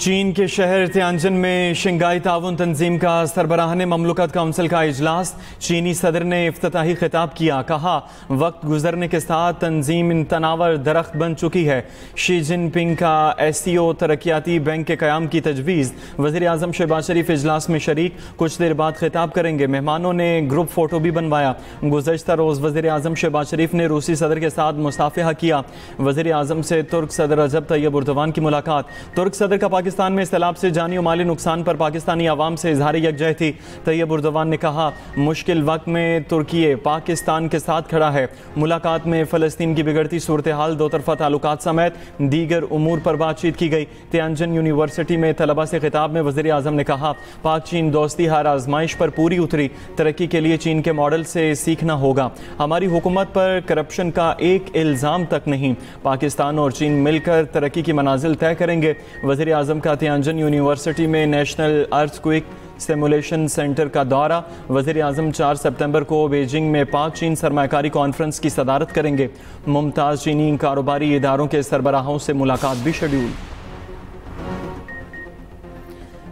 चीन के शहर तियानजिन में शंघाई ताउन तंजीम का सरबराहान ममलकत काउंसिल का इजलास। चीनी सदर ने इफ्तिताही खिताब किया, कहा वक्त गुजरने के साथ तंजीम तनावर दरख्त बन चुकी है। शी जिनपिंग का SCO तरक्याती बैंक के क़याम की तजवीज़। वज़ीर आज़म शहबाज शरीफ इजलास में शरीक, कुछ देर बाद खिताब करेंगे। मेहमानों ने ग्रुप फ़ोटो भी बनवाया। गुज़श्ता रोज़ वज़ीर आज़म शहबाज शरीफ ने रूसी सदर के साथ मुसाफ़हा किया। वज़ीर आज़म से तुर्क सदर रजब तैयब एर्दोगान की मुलाकात। तुर्क सदर का पाकिस्तान में सैलाब से जानी और माली नुकसान पर पाकिस्तानी आवाम से इजहार यकजहती। तैयब एर्दोगान ने कहा मुश्किल वक्त में तुर्की पाकिस्तान के साथ खड़ा है। मुलाकात में फ़लस्तीन की बिगड़ती सूरत हाल, दो तरफ़ा ताल्लुकात समेत दीगर उमूर पर बातचीत की गई। तियानजिन यूनिवर्सिटी में तलबा से खिताब में वज़ीर आज़म ने कहा पाक चीन दोस्ती हर आजमाइश पर पूरी उतरी। तरक्की के लिए चीन के मॉडल से सीखना होगा। हमारी हुकूमत पर करप्शन का एक इल्ज़ाम तक नहीं। पाकिस्तान और चीन मिलकर तरक्की की मनाजिल तय करेंगे। वज़ीर आज़म का तियानजिन यूनिवर्सिटी में नेशनल अर्थक्वेक सिमुलेशन सेंटर का दौरा। वज़ीर आज़म 4 सितंबर को बीजिंग में पाक चीन सरमायाकारी कॉन्फ्रेंस की सदारत करेंगे। मुमताज़ चीनी कारोबारी इदारों के सरबराहों से मुलाकात भी शेड्यूल।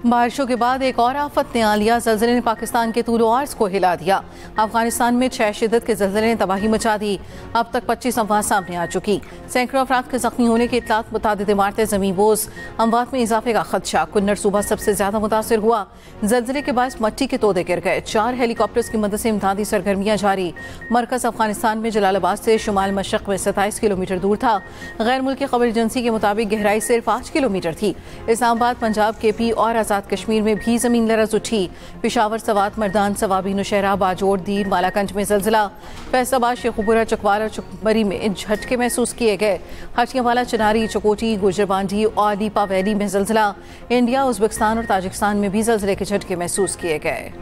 बारिशों के बाद एक और आफत ने आ लिया। ज़लज़ले ने पाकिस्तान के तूल अर्ज़ को हिला दिया। अफगानिस्तान में 6 शिद्दत के ज़लज़ले ने तबाही मचा दी। अब तक 25 अमवात सामने आ चुकी। सैकड़ों अफराद के ज़ख्मी होने की इत्तलात। मुतादिद इमारतें ज़मीन बोझ। अमवात में इजाफे का खदशा। कुन्नर सूबा सबसे ज़्यादा मुतासर हुआ। ज़लज़ले के बायस मट्टी के तोदे गिर गए। 4 हेलीकॉप्टर्स की मदद से इमदादी सरगर्मियाँ जारी। मरकज़ अफगानिस्तान में जलालाबाद से शुमाल मशरक़ में 27 किलोमीटर दूर था। गैर मुल्की खबर एजेंसी के मुताबिक गहराई सिर्फ 5 किलोमीटर थी। इस्लामाबाद, पंजाब, KP और आज़ाद कश्मीर में भी जमीन लरज़ उठी। पेशावर, सवात, मर्दान, सवाबी, नौशहरा, बाजोड़, दीर, मालाकंज में ज़लज़ला। फैसलाबाद, शेखुपुरा, चकवाल और चकमरी में झटके महसूस किए गए। हटियावाला, चिनारी, चकोटी, गुजरबांडी और दीपा वैली में ज़लज़ला। इंडिया, उज़्बेकिस्तान और ताजिकिस्तान में भी ज़लज़ले के झटके महसूस किए गए।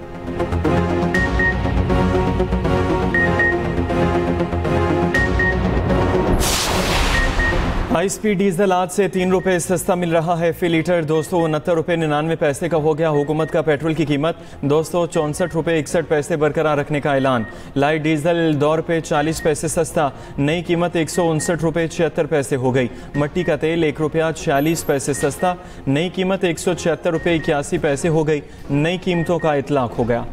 हाई स्पीड डीजल आज से 3 रुपये सस्ता मिल रहा है फी लीटर। 269 रुपये 99 पैसे का हो गया हुकूमत का पेट्रोल की कीमत। 264 रुपये 61 पैसे बरकरार रखने का ऐलान। लाइट डीजल 2 रुपये 40 पैसे सस्ता, नई कीमत 159 रुपये 76 पैसे हो गई। मट्टी का तेल 1 रुपया 46 पैसे सस्ता, नई कीमत 176 रुपये 81 पैसे हो गई। नई कीमतों का इतलाक हो गया।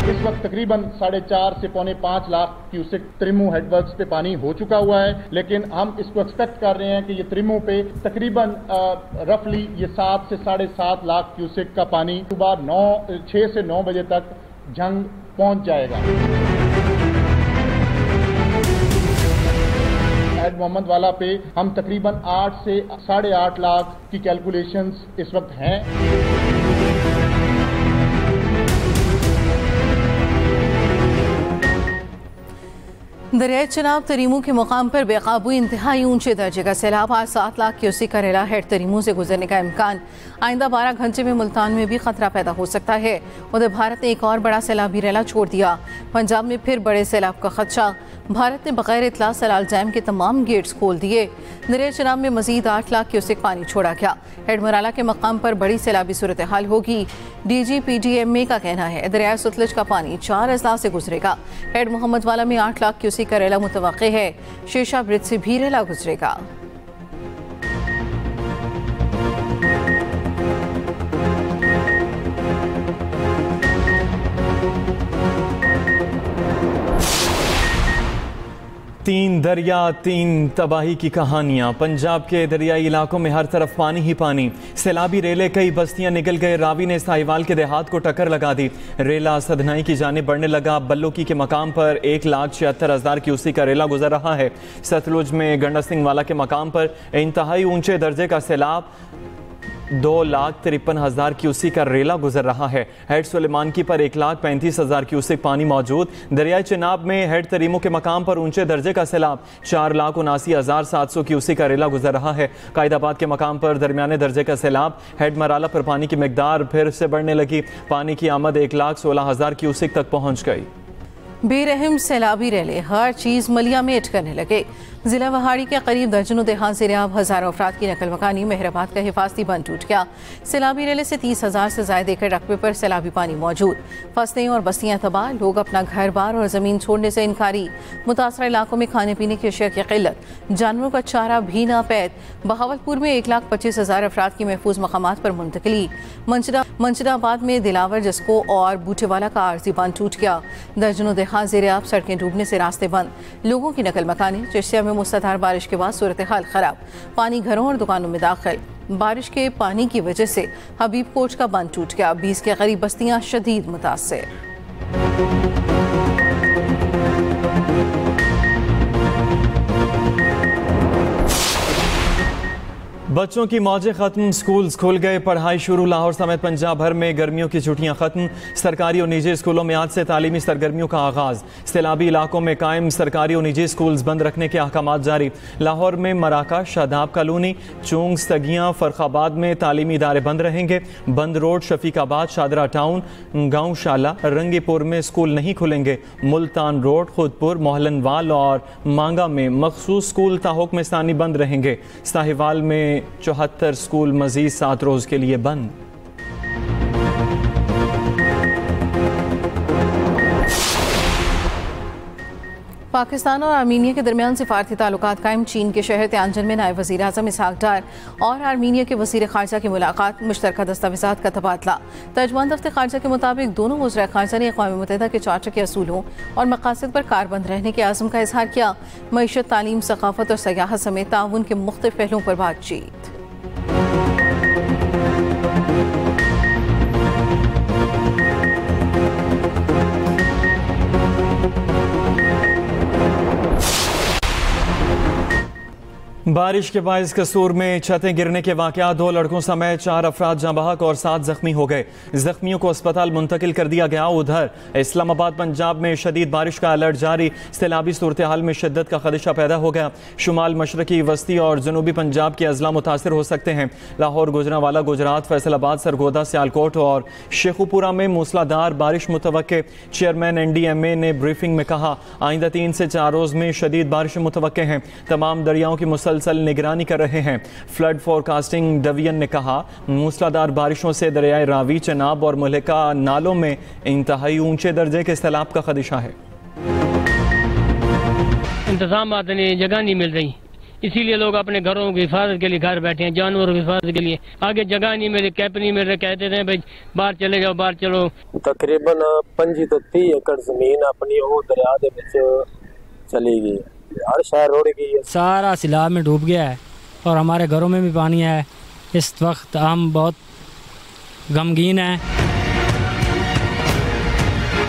इस वक्त तकरीबन 4.5 से पौने 5 लाख क्यूसेक त्रिमू हेडवर्क्स पे पानी हो चुका हुआ है, लेकिन हम इसको एक्सपेक्ट कर रहे हैं कि ये त्रिमू पे तकरीबन रफली ये 7 से 7.5 लाख क्यूसेक का पानी सुबह 6 से 9 बजे तक जंग पहुंच जाएगा। एड मोहम्मद वाला पे हम तकरीबन 8 से 8.5 लाख की कैलकुलेशंस इस वक्त हैं। दरियाई चिनाब तरीमू के मुकाम पर बेकाबू इंतहाई ऊंचे दर्जे का सैलाब। आज 7 लाख क्यूसेक का रेला हेड तरीमू से गुजरने का इम्कान। आइंदा 12 घंटे में मुल्तान में भी खतरा पैदा हो सकता है। उधर भारत ने एक और बड़ा सैलाबी रेला छोड़ दिया। पंजाब में फिर बड़े सैलाब का खदशा। भारत ने बगैर इतला सलाल डैम के तमाम गेट्स खोल दिए। दरियाई चिनाब में मजीद 8 लाख क्यूसेक पानी छोड़ा गया। हेड मराला के मकाम पर बड़ी सैलाबी सूरत हाल होगी। DGPDMA का कहना है दरियाई सतलज का पानी 4 अजला से गुजरेगा। हेड मोहम्मद वाला में 8 लाख क्यूसेक का रेला मुतवक्के है। शेषा ब्रिज से भी रेला गुजरेगा। तीन दरिया, 3 तबाही की कहानियां। पंजाब के दरियाई इलाकों में हर तरफ पानी ही पानी। सैलाबी रेले कई बस्तियां निकल गए। रावी ने साहिवाल के देहात को टक्कर लगा दी। रेला सदनाई की जानिब बढ़ने लगा। बल्लोकी के मकाम पर 1,76,000 क्यूसेक का रेला गुजर रहा है। सतलुज में गंडा सिंह वाला के मकाम पर इंतहाई ऊंचे दर्जे का सैलाब 2,53,000 क्यूसेक का रेला गुजर रहा है। हेड सुलेमान की पर 1,35,000 क्यूसेक पानी मौजूद। दरियाई चिनाब में हेड तरीमो के मकाम पर ऊंचे दर्जे का सैलाब 4,79,700 क्यूसेक का रेला गुजर रहा है। कायदाबाद के मकाम पर दरमियाने दर्जे का सैलाब। हेड मराला पर पानी की मिकदार फिर से बढ़ने लगी। पानी की आमद 1,16,000 क्यूसेक तक पहुंच गई। बेरहम सैलाबी रेले हर चीज मलिया मेट करने लगे। जिला वहाड़ी के करीब दर्जनों देहात ज़ेर-आब, हज़ारों अफराद की नकल मकानी। मेहराबाद का हिफाजती बंद टूट गया। सैलाबी रेले से 30,000 से ज़ायद एकड़ रकबे पर सैलाबी पानी मौजूद। फसलें और बस्तियाँ तबाह, लोग अपना घर बार और ज़मीन छोड़ने से इनकारी। मुतासरा इलाकों में खाने पीने की अशिया की किल्लत, जानवरों का चारा भी नापैद। बहावलपुर में 1,25,000 अफराद की महफूज मकामात पर मुंतकली। मंशदाबाद में दिलावर, जस्को और बूटेवाला का आर्जी बांध टूट गया। दर्जनों देहात ज़ेर-आब, सड़कें डूबने से रास्ते बंद। लोगों की नकल मकानी। चिश्तिया में मुसलधार बारिश के बाद सूरत हाल खराब, पानी घरों और दुकानों में दाखिल। बारिश के पानी की वजह से हबीब कोच का बांध टूट गया। 20 के करीब बस्तियां शदीद मुतासिर। बच्चों की मौजें खत्म, स्कूल्स खुल गए, पढ़ाई शुरू। लाहौर समेत पंजाब भर में गर्मियों की छुट्टियां खत्म। सरकारी और निजी स्कूलों में आज से तालीमी सरगर्मियों का आगाज। सैलाबी इलाकों में कायम सरकारी और निजी स्कूल्स बंद रखने के अहकामात जारी। लाहौर में मराका, शादाब कॉलोनी, चूंग, सगियां, फरखाबाद में तालीमी इदारे बंद रहेंगे। बंद रोड, शफीकाबाद, शादरा टाउन, गांवशाला, रंगीपुर में स्कूल नहीं खुलेंगे। मुल्तान रोड, खुदपुर, मोहलनवाल और मांगा में मखसूस स्कूल ताहुक्म स्थानी बंद रहेंगे। साहिवाल में 74 स्कूल मजीद 7 रोज के लिए बंद। पाकिस्तान और आर्मीनिया के दरमियान सिफारती ताल्लुकात कायम। चीन के शहर त्यांजन में नायब वज़ीर आज़म इसहाक डार और आर्मीनिया के वज़ीर ख़ारजा की मुलाकात, मुश्तरका दस्तावेज़ात का तबादला। तर्जुमान दफ्तर ख़ारजा के मुताबिक दोनों वज़ीर ख़ारजा ने अक़वाम मुत्तहिदा के चार्टर के असूलों और मक़ासद पर कारबंद रहने के आज़म का इज़हार किया। मईशत, तालीम, सक़ाफ़त और सयाहत समेत ताउन के मुख्तलिफ़ पहलुओं पर बातचीत। बारिश के बायस कसूर में छतें गिरने के वाक़यात, 2 लड़कों समेत 4 अफराद जाँ बहक और 7 जख्मी हो गए। जख्मियों को अस्पताल मुंतकिल कर दिया गया। उधर इस्लामाबाद पंजाब में शदीद बारिश का अलर्ट जारी। सैलाबी सूरत हाल में शिद्दत का खदशा पैदा हो गया। शुमाल मशरकी, वस्ती और जनूबी पंजाब के अजला मुतासर हो सकते हैं। लाहौर, गुजरांवाला, गुजरात, फैसलाबाद, सरगोदा, सियालकोट और शेखुपुरा में मूसलाधार बारिश मुतवक्के। चेयरमैन NDMA ने ब्रीफिंग में कहा, आइंदा 3 से 4 रोज में शदीद बारिश मुतवक्के हैं। तमाम दरियाओं की मुसलसल निगरानी कर रहे हैं। फ्लड फोरकास्टिंग डिवीजन ने कहा, मूसलाधार बारिशों से दरियाए रावी, चनाब और मुल्का नालों में इंतहाई ऊंचे दर्जे के सैलाब का खदशा है। इंतजाम नहीं, जगह नहीं मिल रही, इसीलिए लोग अपने घरों की हिफाजत के लिए घर बैठे हैं, जानवरों की हिफाजत के लिए। आगे जगह नहीं मिले, कैप नहीं मिल रहे, कहते थे भाई बाहर चले जाओ, बाहर चलो। तकरीबन 25 तो 30 एकड़ जमीन अपनी वो दरिया दे विच चली गई। हर शहर रोड की सारा सैलाब में डूब गया है और हमारे घरों में भी पानी है। इस वक्त हम बहुत गमगीन हैं।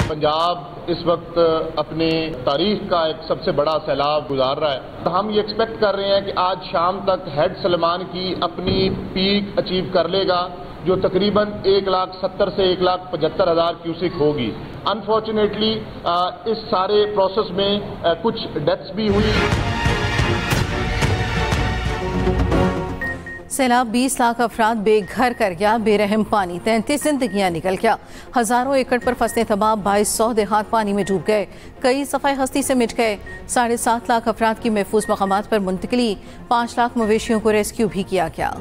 पंजाब इस वक्त अपनी तारीख का एक सबसे बड़ा सैलाब गुजार रहा है। हम ये एक्सपेक्ट कर रहे हैं कि आज शाम तक हेड सलमान की अपनी पीक अचीव कर लेगा, जो तकरीबन 1,70,000 से 1,75,000 क्यूसिक होगी। अनफॉर्चुनेटली इस सारे प्रोसेस में कुछ डेथ्स भी हुई। सैलाब 20 लाख अफराद बेघर कर गया। बेरहम पानी 33 जिंदगियां निकल गया। हजारों एकड़ पर फसलें तबाह, 2200 देहात पानी में डूब गए। कई सफाई हस्ती से मिट गए। 7.5 लाख अफराद की महफूज मकामात पर मुंतकिली। 5 लाख मवेशियों को रेस्क्यू भी किया गया।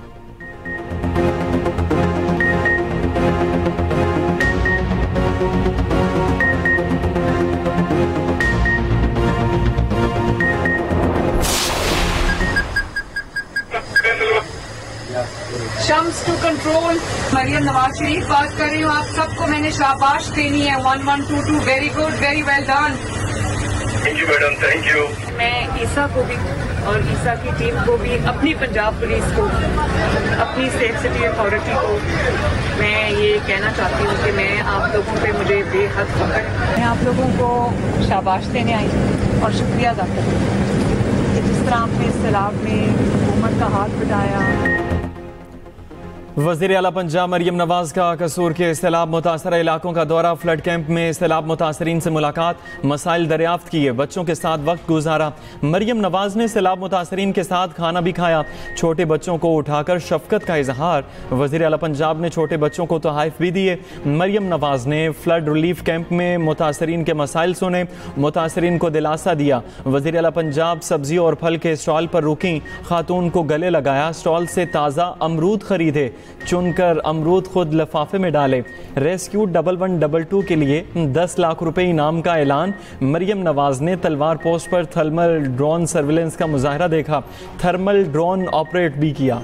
शम्स टू कंट्रोल, मरियम नवाज शरीफ बात कर रही हूँ। आप सबको मैंने शाबाश देनी है। 1122, very good, very well done. Thank you madam, thank you. मैं ईसा को भी और ईसा की टीम को भी, अपनी पंजाब पुलिस को, अपनी सेफ सिटी अथॉरिटी को मैं ये कहना चाहती हूँ कि मैं आप लोगों पे मुझे बेहद फख्र है। मैं आप लोगों को शाबाश देने आई हूँ और शुक्रिया अदा करती हूँ कि जिस तरह आपने इस सैलाब में हुकूमत का हाथ बढ़ाया। वज़ीर आला पंजाब मरियम नवाज का कसूर के सैलाब मुतासरा इलाकों का दौरा, फ्लड कैंप में सैलाब मुतासरीन से मुलाकात, मसाइल दरियाफ्त किए, बच्चों के साथ वक्त गुजारा। मरियम नवाज ने सैलाब मुतासरीन के साथ खाना भी खाया, छोटे बच्चों को उठाकर शफकत का इजहार। वज़ीर आला पंजाब ने छोटे बच्चों को तोहफ़े भी दिए। मरियम नवाज ने फ्लड रिलीफ कैंप में मुतासरीन के मसाइल सुने, मुतासरीन को दिलासा दिया। वज़ीर आला पंजाब सब्जी और फल के स्टॉल पर रुकी, खातून को गले लगाया, स्टॉल से ताज़ा अमरूद खरीदे, चुनकर अमरूद खुद लिफाफे में डाले। रेस्क्यू 1122 के लिए 10 लाख रुपए इनाम का ऐलान। मरियम नवाज ने तलवार पोस्ट पर थर्मल ड्रोन सर्विलेंस का मुजाहरा देखा, थर्मल ड्रोन ऑपरेट भी किया।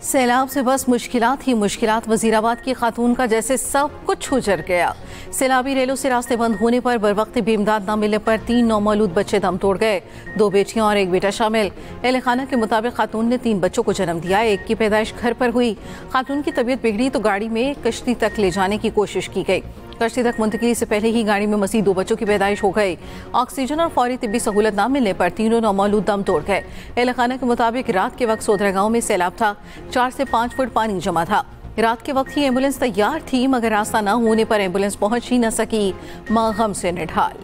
सैलाब से बस मुश्किलात ही मुश्किलात, वजीराबाद की खातून का जैसे सब कुछ उजड़ गया। सैलाबी रेलों से रास्ते बंद होने पर बरवक्त भी इमदाद न मिलने पर 3 नौमौलूद बच्चे दम तोड़ गए, 2 बेटियां और 1 बेटा शामिल। अहले खाना के मुताबिक खातून ने 3 बच्चों को जन्म दिया, एक की पैदाइश घर पर हुई। खातून की तबीयत बिगड़ी तो गाड़ी में कश्ती तक ले जाने की कोशिश की गई, कश्ती तक मुंतकिली से पहले ही गाड़ी में मसीह 2 बच्चों की पैदाइश हो गई। ऑक्सीजन और फौरी तिब्बी सहूलत न मिलने पर तीनों नौमौलूद दम तोड़ गए। अहले खाना के मुताबिक रात के वक्त सोदरा गांव में सैलाब था, 4 से 5 फुट पानी जमा था। रात के वक्त ही एम्बुलेंस तैयार थी, मगर रास्ता न होने पर एम्बुलेंस पहुंच ही न सकी। मां गम से निढाल।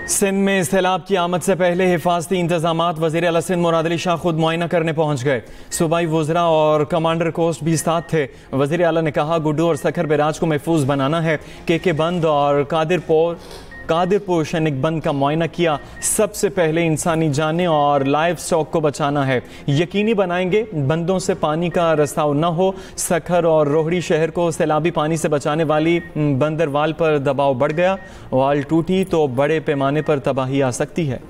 सिंध में सैलाब की आमद से पहले हिफाजती इंतजामात, वज़ीर आला सिंध मुराद अली शाह खुद मुआयना करने पहुंच गए। सूबाई वज़रा और कमांडर कोस्ट भी साथ थे। वज़ीर आला ने कहा गुड्डू और सखर बैराज को महफूज बनाना है। के बंद और कादिरपुर शनिक बंद का मुआयना किया। सबसे पहले इंसानी जानें और लाइव स्टॉक को बचाना है, यकीनी बनाएंगे बंदों से पानी का रसाव न हो। सखर और रोहड़ी शहर को सैलाबी पानी से बचाने वाली बंदरवाल पर दबाव बढ़ गया, वाल टूटी तो बड़े पैमाने पर तबाही आ सकती है।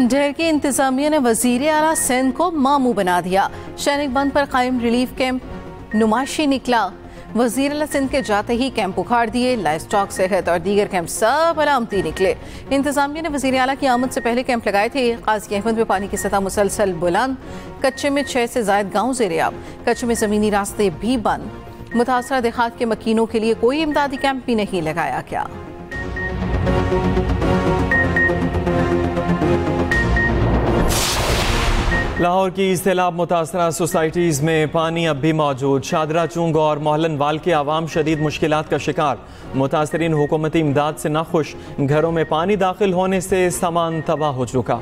डर की इंतजामिया ने वजीर आला सिंध को मामू बना दिया। शनिक बंद पर कायम रिलीफ कैंप नुमाशी निकला। वजीर आला सिंध के जाते ही कैंप उखाड़ दिए, लाइफ स्टॉक, सेहत और दीगर कैंप सब अलामती निकले। इंतजामिया ने वजीर आला की आमद से पहले कैंप लगाए थे। काजी अहमद में पानी की सतह मुसलसल बुलंद, कच्चे में 6 से ज्यादा गाँव ज़ेर-ए-आब, कच्चे में जमीनी रास्ते भी बंद। मुतासरा देहात के मकीनों के लिए कोई इमदादी कैंप भी नहीं लगाया गया। लाहौर की सैलाब मुतासरा सोसाइटीज़ में पानी अब भी मौजूद। शादरा चूंग और मोहल्लन वाल के आवाम शदीद मुश्किलात का शिकार। मुतासरीन हुकूमती इमदाद से नाखुश, घरों में पानी दाखिल होने से सामान तबाह हो चुका।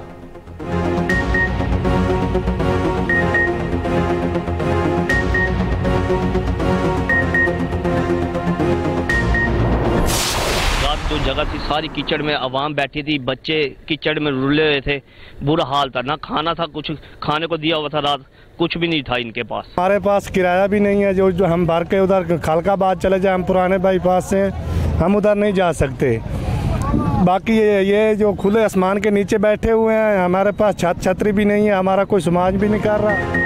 जो जगह थी सारी कीचड़ में आवाम बैठी थी, बच्चे कीचड़ में रुले हुए थे, बुरा हाल था। ना खाना था, कुछ खाने को दिया हुआ था, रात कुछ भी नहीं था इनके पास। हमारे पास किराया भी नहीं है, जो हम भर के उधर खालकाबाद चले जाए, हम पुराने बाईपास से हम उधर नहीं जा सकते। बाकी ये जो खुले आसमान के नीचे बैठे हुए हैं, हमारे पास छतरी भी नहीं है, हमारा कोई समाज भी नहीं कर रहा।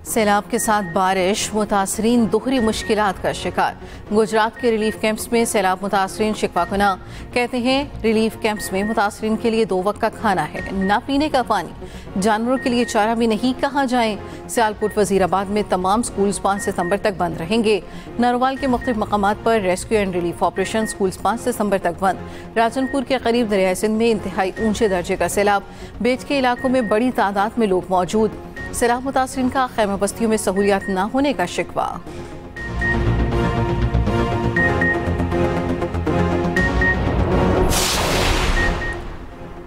सैलाब के साथ बारिश, मुतासरीन दोहरी मुश्किलात का शिकार। गुजरात के रिलीफ कैंप्स में सैलाब मुतासरीन शिकवा कुना कहते हैं रिलीफ कैंप्स में मुतासरीन के लिए 2 वक्त का खाना है, ना पीने का पानी, जानवरों के लिए चारा भी नहीं। कहाँ जाएं? सियालकोट वजीराबाद में तमाम स्कूल्स 5 सितंबर तक बंद रहेंगे। नारोवाल के मुख्तलिफ मकामात पर rescue and relief operation, schools 5 सितंबर तक बंद। राजनपुर के करीब दरियाई सिंध में इंतहाई ऊंचे दर्जे का सैलाब, बेच के इलाकों में बड़ी तादाद में लोग मौजूद। सैलाब मुतासरीन का खैमा बस्तियों में सहूलियात न होने का शिकवा।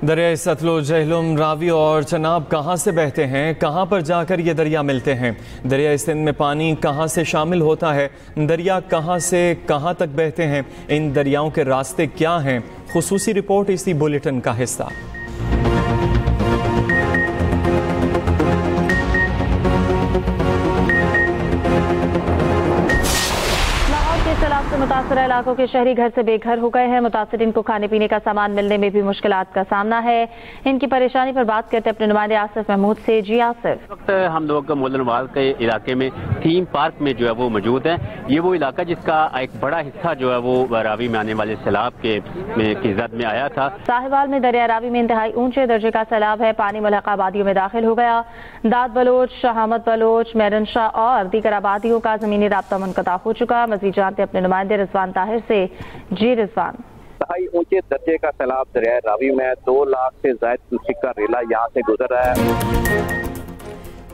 दरिया सतलुज, झेलम, रावी और चनाब कहाँ से बहते हैं, कहाँ पर जाकर ये दरिया मिलते हैं? दरिया सिंध में पानी कहाँ से शामिल होता है? दरिया कहाँ से कहाँ तक बहते हैं? इन दरियाओं के रास्ते क्या हैं? खुसूसी रिपोर्ट इसी बुलेटिन का हिस्सा। सैलाब से मुतासर इलाकों के शहरी घर से बेघर हो गए हैं। मुतासरीन को खाने पीने का सामान मिलने में भी मुश्किलात का सामना है। इनकी परेशानी पर बात करते अपने नुमाइंदे आसिफ महमूद से। जी आसिफ, इस वक्त हम लोग मोलनवाल के इलाके में थीम पार्क में जो है वो मौजूद है। ये वो इलाका जिसका एक बड़ा हिस्सा जो है वो रावी में आने वाले सैलाब की जद में आया था। साहिवाल में दरिया रावी में इंतहाई ऊंचे दर्जे का सैलाब है। पानी मुल्हका आबादियों में दाखिल हो गया। दाद बलोच, शहामत बलोच, मैरन शाह और दीगर आबादियों का जमीनी राब्ता मुनक़ता हो चुका। मजीद जानते अपने नुमाइंदे रिजवान ताहिर से। जी रिजवान, इंतहाई ऊंचे दर्जे का सैलाब दरिया रावी में 2 लाख से ज्यादा क्यूसेक का रेला यहाँ से गुजर रहा है।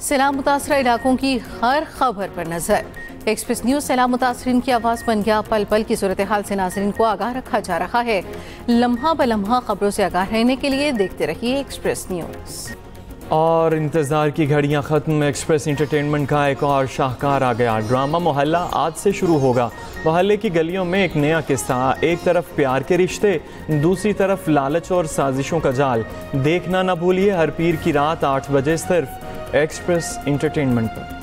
सैलाब मुतासरा इलाकों की हर खबर पर नजर। एक्सप्रेस न्यूज सैलाब मुतासरीन की आवाज़ बन गया। पल पल की सूरत हाल से नाज़रीन को आगाह रखा जा रहा है। लम्हा ब लम्हा खबरों से आगाह रहने के लिए देखते रहिए एक्सप्रेस न्यूज। और इंतज़ार की घड़ियां ख़त्म। एक्सप्रेस इंटरटेनमेंट का एक और शाहकार आ गया। ड्रामा मोहल्ला आज से शुरू होगा। मोहल्ले की गलियों में एक नया किस्सा। एक तरफ प्यार के रिश्ते, दूसरी तरफ लालच और साजिशों का जाल। देखना न भूलिए हर पीर की रात 8 बजे सिर्फ एक्सप्रेस इंटरटेनमेंट पर।